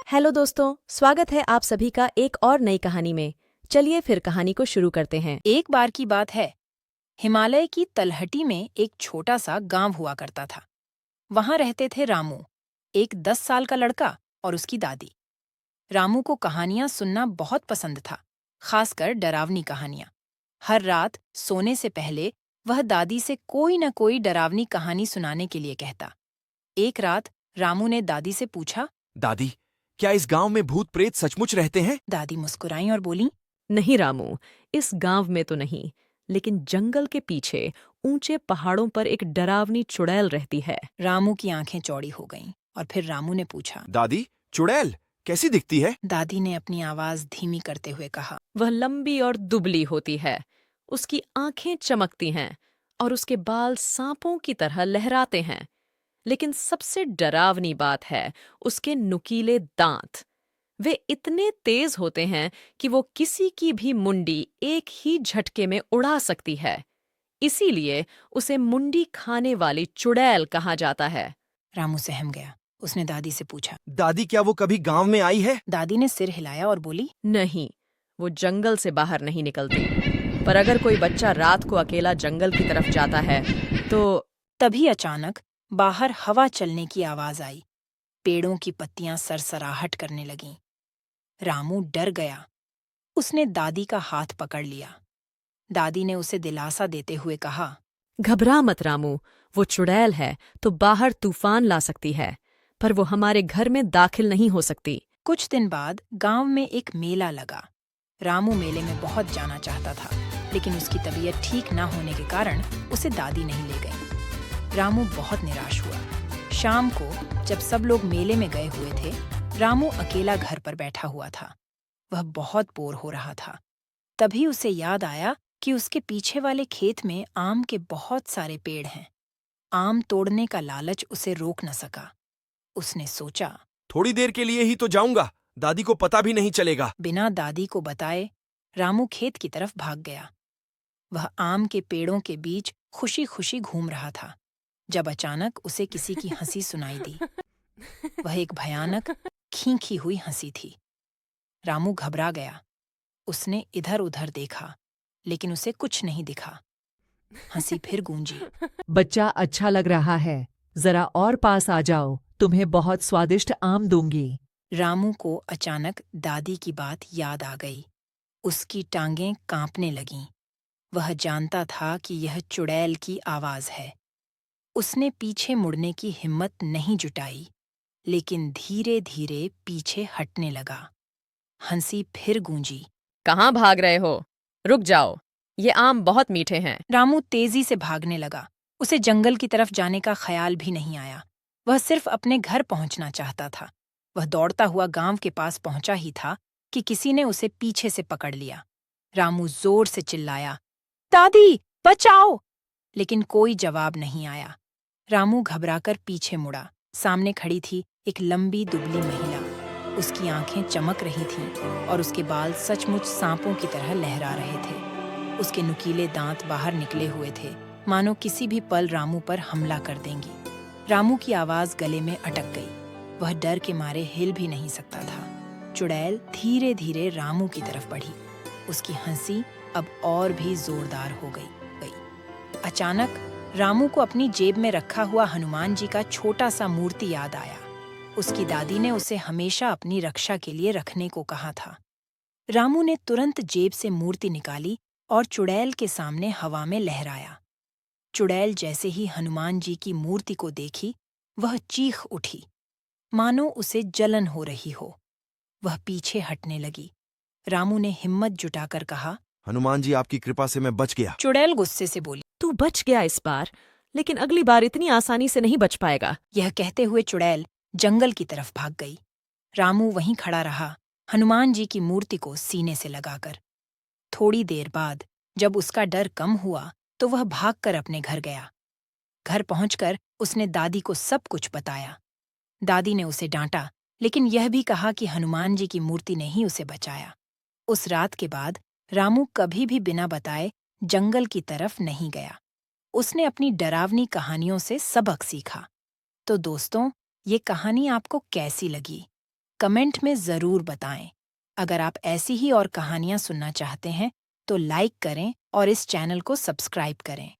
Hello दोस्तों, स्वागत है आप सभी का एक और नई कहानी में। चलिए फिर कहानी को शुरू करते हैं। एक बार की बात है। हिमालय की तलहटी में एक छोटा सा गांव हुआ करता था। वहां रहते थे रामू, एक 10 साल का लड़का और उसकी दादी। रामू को कहानियां सुनना बहुत पसंद था, खासकर डरावनी कहानियां। हर रात सोने से पहले वह दादी से कोई न कोई डरावनी कहानी सुनाने के लिए कहता। एक रात रामू ने दादी से पूछा। दादी, क्या इस गांव में भूत प्रेत सचमुच रहते हैं? दादी मुस्कुराई और बोली, नहीं रामू, इस गांव में तो नहीं, लेकिन जंगल के पीछे ऊंचे पहाड़ों पर एक डरावनी चुड़ैल रहती है। रामू की आंखें चौड़ी हो गईं और फिर रामू ने पूछा। दादी, चुड़ैल कैसी दिखती है? दादी ने अपनी आवाज धीमी करते हुए कहा। वह लंबी और दुबली होती है, उसकी आंखें चमकती हैं और उसके बाल सांपों की तरह लहराते हैं। लेकिन सबसे डरावनी बात है उसके नुकीले दांत। वे इतने तेज होते हैं कि वो किसी की भी मुंडी एक ही झटके में उड़ा सकती है। इसीलिए उसे मुंडी खाने वाली चुड़ैल कहा जाता है। रामू सहम गया। उसने दादी से पूछा। दादी, क्या वो कभी गांव में आई है? दादी ने सिर हिलाया और बोली, नहीं, वो जंगल से बाहर नहीं निकलती। पर अगर कोई बच्चा रात को अकेला जंगल की तरफ जाता है तो तभी अचानक बाहर हवा चलने की आवाज आई। पेड़ों की पत्तियां सरसराहट करने लगीं। रामू डर गया। उसने दादी का हाथ पकड़ लिया। दादी ने उसे दिलासा देते हुए कहा। घबरा मत रामू, वो चुड़ैल है तो बाहर तूफान ला सकती है, पर वो हमारे घर में दाखिल नहीं हो सकती। कुछ दिन बाद गांव में एक मेला लगा। रामू मेले में बहुत जाना चाहता था, लेकिन उसकी तबीयत ठीक न होने के कारण उसे दादी नहीं ले गई। रामू बहुत निराश हुआ। शाम को जब सब लोग मेले में गए हुए थे, रामू अकेला घर पर बैठा हुआ था। वह बहुत बोर हो रहा था। तभी उसे याद आया कि उसके पीछे वाले खेत में आम के बहुत सारे पेड़ हैं। आम तोड़ने का लालच उसे रोक न सका। उसने सोचा, थोड़ी देर के लिए ही तो जाऊंगा, दादी को पता भी नहीं चलेगा। बिना दादी को बताए रामू खेत की तरफ भाग गया। वह आम के पेड़ों के बीच खुशी खुशी घूम रहा था, जब अचानक उसे किसी की हंसी सुनाई दी। वह एक भयानक खींखी हुई हंसी थी। रामू घबरा गया। उसने इधर उधर देखा, लेकिन उसे कुछ नहीं दिखा। हंसी फिर गूंजी। बच्चा अच्छा लग रहा है, जरा और पास आ जाओ, तुम्हें बहुत स्वादिष्ट आम दूंगी। रामू को अचानक दादी की बात याद आ गई। उसकी टांगें कांपने लगीं। वह जानता था कि यह चुड़ैल की आवाज है। उसने पीछे मुड़ने की हिम्मत नहीं जुटाई, लेकिन धीरे धीरे पीछे हटने लगा। हंसी फिर गूंजी। कहाँ भाग रहे हो? रुक जाओ, ये आम बहुत मीठे हैं। रामू तेजी से भागने लगा। उसे जंगल की तरफ जाने का ख्याल भी नहीं आया। वह सिर्फ अपने घर पहुंचना चाहता था। वह दौड़ता हुआ गांव के पास पहुंचा ही था कि किसी ने उसे पीछे से पकड़ लिया। रामू जोर से चिल्लाया, दादी, बचाओ! लेकिन कोई जवाब नहीं आया। रामू घबराकर पीछे मुड़ा। सामने खड़ी थी एक लंबी दुबली महिला। उसकी आंखें चमक रही थीं और उसके बाल सचमुच सांपों की तरह लहरा रहे थे। उसके नुकीले दांत बाहर निकले हुए थे, मानो किसी भी पल रामू पर हमला कर देंगी। रामू की आवाज गले में अटक गई। वह डर के मारे हिल भी नहीं सकता था। चुड़ैल धीरे धीरे रामू की तरफ बढ़ी। उसकी हंसी अब और भी जोरदार हो गई। अचानक रामू को अपनी जेब में रखा हुआ हनुमान जी का छोटा सा मूर्ति याद आया। उसकी दादी ने उसे हमेशा अपनी रक्षा के लिए रखने को कहा था। रामू ने तुरंत जेब से मूर्ति निकाली और चुड़ैल के सामने हवा में लहराया। चुड़ैल जैसे ही हनुमान जी की मूर्ति को देखी, वह चीख उठी, मानो उसे जलन हो रही हो। वह पीछे हटने लगी। रामू ने हिम्मत जुटाकर कहा, हनुमान जी, आपकी कृपा से मैं बच गया। चुड़ैल गुस्से से बोली, तू बच गया इस बार, लेकिन अगली बार इतनी आसानी से नहीं बच पाएगा। यह कहते हुए चुड़ैल जंगल की तरफ भाग गई। रामू वहीं खड़ा रहा, हनुमान जी की मूर्ति को सीने से लगाकर। थोड़ी देर बाद जब उसका डर कम हुआ तो वह भागकर अपने घर गया। घर पहुंचकर उसने दादी को सब कुछ बताया। दादी ने उसे डांटा, लेकिन यह भी कहा कि हनुमान जी की मूर्ति ने ही उसे बचाया। उस रात के बाद रामू कभी भी बिना बताए जंगल की तरफ नहीं गया। उसने अपनी डरावनी कहानियों से सबक सीखा। तो दोस्तों, ये कहानी आपको कैसी लगी? कमेंट में ज़रूर बताएं। अगर आप ऐसी ही और कहानियाँ सुनना चाहते हैं तो लाइक करें और इस चैनल को सब्सक्राइब करें।